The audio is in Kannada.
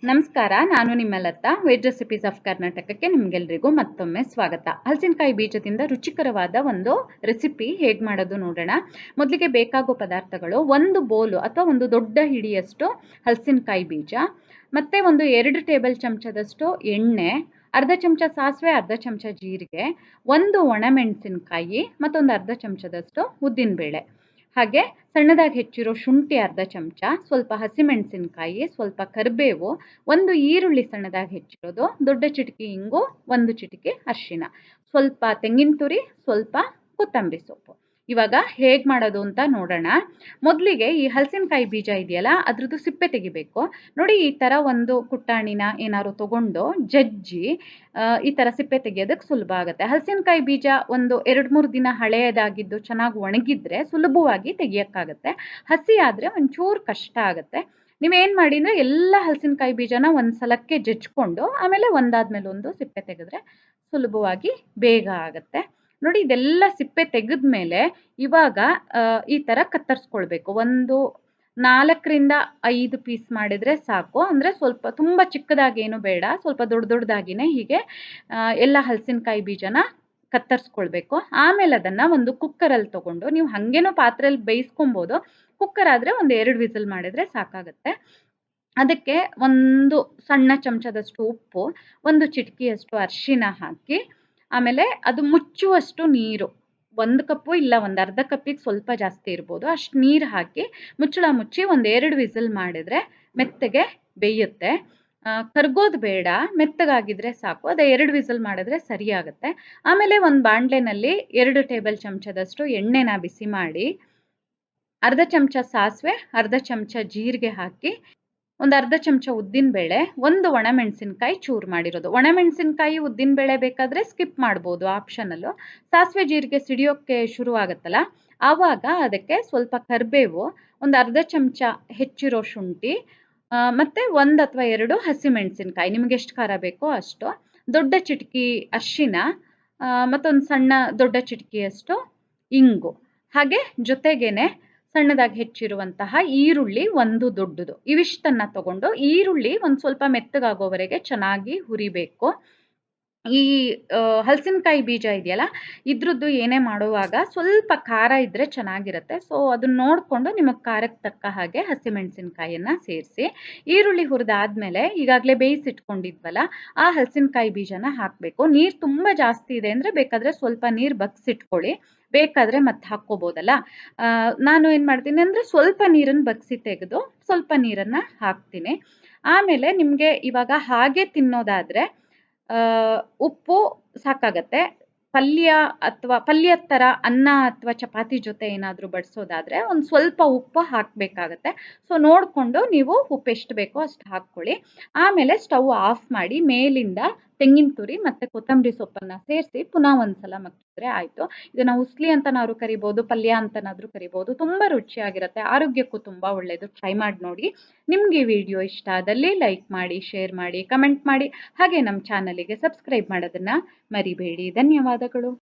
ನಮಸ್ಕಾರ, ನಾನು ನಿಮ್ಮ ಲತಾ. ವೆಜ್ ರೆಸಿಪೀಸ್ ಆಫ್ ಕರ್ನಾಟಕಕ್ಕೆ ನಿಮಗೆಲ್ರಿಗೂ ಮತ್ತೊಮ್ಮೆ ಸ್ವಾಗತ. ಹಲಸಿನಕಾಯಿ ಬೀಜದಿಂದ ರುಚಿಕರವಾದ ಒಂದು ರೆಸಿಪಿ ಹೇಗೆ ಮಾಡೋದು ನೋಡೋಣ. ಮೊದಲಿಗೆ ಬೇಕಾಗೋ ಪದಾರ್ಥಗಳು: ಒಂದು ಬೋಲು ಅಥವಾ ಒಂದು ದೊಡ್ಡ ಹಿಡಿಯಷ್ಟು ಹಲಸಿನಕಾಯಿ ಬೀಜ, ಮತ್ತು ಒಂದು 2 ಟೇಬಲ್ ಚಮಚದಷ್ಟು ಎಣ್ಣೆ, ಅರ್ಧ ಚಮಚ ಸಾಸಿವೆ, ಅರ್ಧ ಚಮಚ ಜೀರಿಗೆ, ಒಂದು ಒಣಮೆಣಸಿನಕಾಯಿ ಮತ್ತೊಂದು ಅರ್ಧ ಚಮಚದಷ್ಟು ಉದ್ದಿನಬೇಳೆ, ಹಾಗೆ ಸಣ್ಣದಾಗಿ ಹೆಚ್ಚಿರೋ ಶುಂಠಿ ಅರ್ಧ ಚಮಚ, ಸ್ವಲ್ಪ ಹಸಿಮೆಣಸಿನಕಾಯಿ, ಸ್ವಲ್ಪ ಕರಿಬೇವು, ಒಂದು ಈರುಳ್ಳಿ ಸಣ್ಣದಾಗಿ ಹೆಚ್ಚಿರೋದು, ದೊಡ್ಡ ಚಿಟಿಕೆ ಇಂಗು, ಒಂದು ಚಿಟಿಕೆ ಅರಿಶಿನ, ಸ್ವಲ್ಪ ತೆಂಗಿನ ತುರಿ, ಸ್ವಲ್ಪ ಕೊತ್ತಂಬರಿ ಸೊಪ್ಪು. ಇವಾಗ ಹೇಗೆ ಮಾಡೋದು ಅಂತ ನೋಡೋಣ. ಮೊದಲಿಗೆ ಈ ಹಲಸಿನಕಾಯಿ ಬೀಜ ಇದೆಯಲ್ಲ, ಅದ್ರದ್ದು ಸಿಪ್ಪೆ ತೆಗಿಬೇಕು. ನೋಡಿ, ಈ ಥರ ಒಂದು ಕುಟ್ಟಾಣಿನ ಏನಾದ್ರು ತಗೊಂಡು ಜಜ್ಜಿ ಈ ಥರ ಸಿಪ್ಪೆ ತೆಗಿಯೋದಕ್ಕೆ ಸುಲಭ ಆಗುತ್ತೆ. ಹಲಸಿನಕಾಯಿ ಬೀಜ ಒಂದು 2-3 ದಿನ ಹಳೆಯದಾಗಿದ್ದು ಚೆನ್ನಾಗಿ ಒಣಗಿದ್ರೆ ಸುಲಭವಾಗಿ ತೆಗಿಯೋಕ್ಕಾಗತ್ತೆ. ಹಸಿ ಆದರೆ ಒಂಚೂರು ಕಷ್ಟ ಆಗುತ್ತೆ. ನೀವೇನು ಮಾಡಿ ಅಂದರೆ ಎಲ್ಲ ಹಲಸಿನಕಾಯಿ ಬೀಜನ ಒಂದು ಸಲಕ್ಕೆ ಜಜ್ಜಿಕೊಂಡು ಆಮೇಲೆ ಒಂದಾದ್ಮೇಲೆ ಒಂದು ಸಿಪ್ಪೆ ತೆಗೆದ್ರೆ ಸುಲಭವಾಗಿ ಬೇಗ ಆಗುತ್ತೆ. ನೋಡಿ, ಇದೆಲ್ಲ ಸಿಪ್ಪೆ ತೆಗೆದ್ಮೇಲೆ ಇವಾಗ ಈ ಥರ ಕತ್ತರಿಸ್ಕೊಳ್ಬೇಕು. ಒಂದು 4ರಿಂದ 5 ಪೀಸ್ ಮಾಡಿದರೆ ಸಾಕು. ಅಂದರೆ ಸ್ವಲ್ಪ ತುಂಬ ಚಿಕ್ಕದಾಗೇನು ಬೇಡ, ಸ್ವಲ್ಪ ದೊಡ್ಡದಾಗಿನೇ ಹೀಗೆ ಎಲ್ಲ ಹಲಸಿನಕಾಯಿ ಬೀಜನ ಕತ್ತರಿಸ್ಕೊಳ್ಬೇಕು. ಆಮೇಲೆ ಅದನ್ನು ಒಂದು ಕುಕ್ಕರಲ್ಲಿ ತೊಗೊಂಡು, ನೀವು ಹಾಗೇನೋ ಪಾತ್ರೆಯಲ್ಲಿ ಬೇಯಿಸ್ಕೊಬೋದು. ಕುಕ್ಕರ್ ಆದರೆ ಒಂದು 2 ವಿಸಿಲ್ ಮಾಡಿದರೆ ಸಾಕಾಗುತ್ತೆ. ಅದಕ್ಕೆ ಒಂದು ಸಣ್ಣ ಚಮಚದಷ್ಟು ಉಪ್ಪು, ಒಂದು ಚಿಟಿಕೆಯಷ್ಟು ಅರಿಶಿನ ಹಾಕಿ, ಆಮೇಲೆ ಅದು ಮುಚ್ಚುವಷ್ಟು ನೀರು, 1 ಕಪ್ಪು ಇಲ್ಲ ಒಂದು ಅರ್ಧ ಕಪ್ಪಿಗೆ ಸ್ವಲ್ಪ ಜಾಸ್ತಿ ಇರ್ಬೋದು, ಅಷ್ಟು ನೀರು ಹಾಕಿ ಮುಚ್ಚಳ ಮುಚ್ಚಿ ಒಂದು 2 ವಿಸಿಲ್ ಮಾಡಿದರೆ ಮೆತ್ತಗೆ ಬೇಯುತ್ತೆ. ಕರ್ಗೋದು ಬೇಡ, ಮೆತ್ತಗಾಗಿದ್ರೆ ಸಾಕು. ಅದೇ 2 ವಿಸಿಲ್ ಮಾಡಿದ್ರೆ ಸರಿಯಾಗುತ್ತೆ. ಆಮೇಲೆ ಒಂದು ಬಾಣಲೆನಲ್ಲಿ 2 ಟೇಬಲ್ ಚಮಚದಷ್ಟು ಎಣ್ಣೆನ ಬಿಸಿ ಮಾಡಿ, ಅರ್ಧ ಚಮಚ ಸಾಸಿವೆ, ಅರ್ಧ ಚಮಚ ಜೀರಿಗೆ ಹಾಕಿ, ಒಂದು ಅರ್ಧ ಚಮಚ ಉದ್ದಿನಬೇಳೆ, ಒಂದು ಒಣಮೆಣಸಿನಕಾಯಿ ಚೂರು ಮಾಡಿರೋದು. ಒಣಮೆಣಸಿನಕಾಯಿ ಉದ್ದಿನಬೇಳೆ ಬೇಕಾದರೆ ಸ್ಕಿಪ್ ಮಾಡ್ಬೋದು, ಆಪ್ಷನಲ್ಲು. ಸಾಸಿವೆ ಜೀರಿಗೆ ಸಿಡಿಯೋಕ್ಕೆ ಶುರುವಾಗುತ್ತಲ್ಲ, ಆವಾಗ ಅದಕ್ಕೆ ಸ್ವಲ್ಪ ಕರಿಬೇವು, ಒಂದು ಅರ್ಧ ಚಮಚ ಹೆಚ್ಚಿರೋ ಶುಂಠಿ, ಮತ್ತು 1 ಅಥವಾ 2 ಹಸಿಮೆಣಸಿನಕಾಯಿ, ನಿಮಗೆ ಎಷ್ಟು ಖಾರ ಬೇಕೋ ಅಷ್ಟು, ದೊಡ್ಡ ಚಿಟಿಕೆ ಅರಿಶಿನ, ಮತ್ತೊಂದು ಸಣ್ಣ ದೊಡ್ಡ ಚಿಟಿಕೆಯಷ್ಟು ಇಂಗು, ಹಾಗೆ ಜೊತೆಗೇನೆ ಸಣ್ಣದಾಗಿ ಹೆಚ್ಚಿರುವಂತಹ ಈರುಳ್ಳಿ ಒಂದು ದೊಡ್ಡದು. ಇವಿಷ್ಟನ್ನು ತಗೊಂಡು ಈರುಳ್ಳಿ ಒಂದು ಸ್ವಲ್ಪ ಮೆತ್ತಗಾಗೋವರೆಗೆ ಚೆನ್ನಾಗಿ ಹುರಿಬೇಕು. ಈ ಹಲಸಿನಕಾಯಿ ಬೀಜ ಇದೆಯಲ್ಲ, ಇದ್ರದ್ದು ಏನೇ ಮಾಡುವಾಗ ಸ್ವಲ್ಪ ಖಾರ ಇದ್ದರೆ ಚೆನ್ನಾಗಿರುತ್ತೆ. ಸೊ ಅದನ್ನ ನೋಡಿಕೊಂಡು ನಿಮಗೆ ಖಾರಕ್ಕೆ ತಕ್ಕ ಹಾಗೆ ಹಸಿಮೆಣಸಿನಕಾಯಿಯನ್ನು ಸೇರಿಸಿ, ಈರುಳ್ಳಿ ಹುರಿದಾದ್ಮೇಲೆ ಈಗಾಗಲೇ ಬೇಯಿಸಿಟ್ಕೊಂಡಿದ್ವಲ್ಲ ಆ ಹಲಸಿನಕಾಯಿ ಬೀಜನ ಹಾಕಬೇಕು. ನೀರು ತುಂಬ ಜಾಸ್ತಿ ಇದೆ ಅಂದರೆ ಬೇಕಾದರೆ ಸ್ವಲ್ಪ ನೀರು ಬಗ್ಸಿಟ್ಕೊಳ್ಳಿ, ಬೇಕಾದರೆ ಮತ್ತೆ ಹಾಕ್ಕೋಬೋದಲ್ಲ. ನಾನು ಏನು ಮಾಡ್ತೀನಿ ಅಂದರೆ ಸ್ವಲ್ಪ ನೀರನ್ನು ಬಗ್ಸಿ ತೆಗೆದು ಸ್ವಲ್ಪ ನೀರನ್ನು ಹಾಕ್ತೀನಿ. ಆಮೇಲೆ ನಿಮಗೆ ಇವಾಗ ಹಾಗೆ ತಿನ್ನೋದಾದರೆ ಉಪ್ಪು ಸಾಕಾಗತ್ತೆ. ಪಲ್ಯದ ಥರ ಅನ್ನ ಅಥವಾ ಚಪಾತಿ ಜೊತೆ ಏನಾದರೂ ಬಡಿಸೋದಾದರೆ ಒಂದು ಸ್ವಲ್ಪ ಉಪ್ಪು ಹಾಕಬೇಕಾಗತ್ತೆ. ಸೊ ನೋಡಿಕೊಂಡು ನೀವು ಉಪ್ಪು ಎಷ್ಟು ಬೇಕೋ ಅಷ್ಟು ಹಾಕ್ಕೊಳ್ಳಿ. ಆಮೇಲೆ ಸ್ಟವ್ ಆಫ್ ಮಾಡಿ ಮೇಲಿಂದ ತೆಂಗಿನ ತುರಿ ಮತ್ತು ಕೊತ್ತಂಬರಿ ಸೊಪ್ಪನ್ನು ಸೇರಿಸಿ ಪುನಃ ಒಂದು ಸಲ ಮಗ್ಚಿದ್ರೆ ಆಯಿತು. ಇದನ್ನು ಉಸ್ಲಿ ಅಂತನಾದ್ರೂ ಕರಿಬೋದು, ಪಲ್ಯ ಅಂತನಾದರೂ ಕರಿಬೋದು. ತುಂಬ ರುಚಿಯಾಗಿರುತ್ತೆ, ಆರೋಗ್ಯಕ್ಕೂ ತುಂಬ ಒಳ್ಳೆಯದು. ಟ್ರೈ ಮಾಡಿ ನೋಡಿ. ನಿಮಗೆ ಈ ವಿಡಿಯೋ ಇಷ್ಟ ಆದಲ್ಲಿ ಲೈಕ್ ಮಾಡಿ, ಶೇರ್ ಮಾಡಿ, ಕಮೆಂಟ್ ಮಾಡಿ, ಹಾಗೆ ನಮ್ಮ ಚಾನಲಿಗೆ ಸಬ್ಸ್ಕ್ರೈಬ್ ಮಾಡೋದನ್ನು ಮರಿಬೇಡಿ. ಧನ್ಯವಾದಗಳು.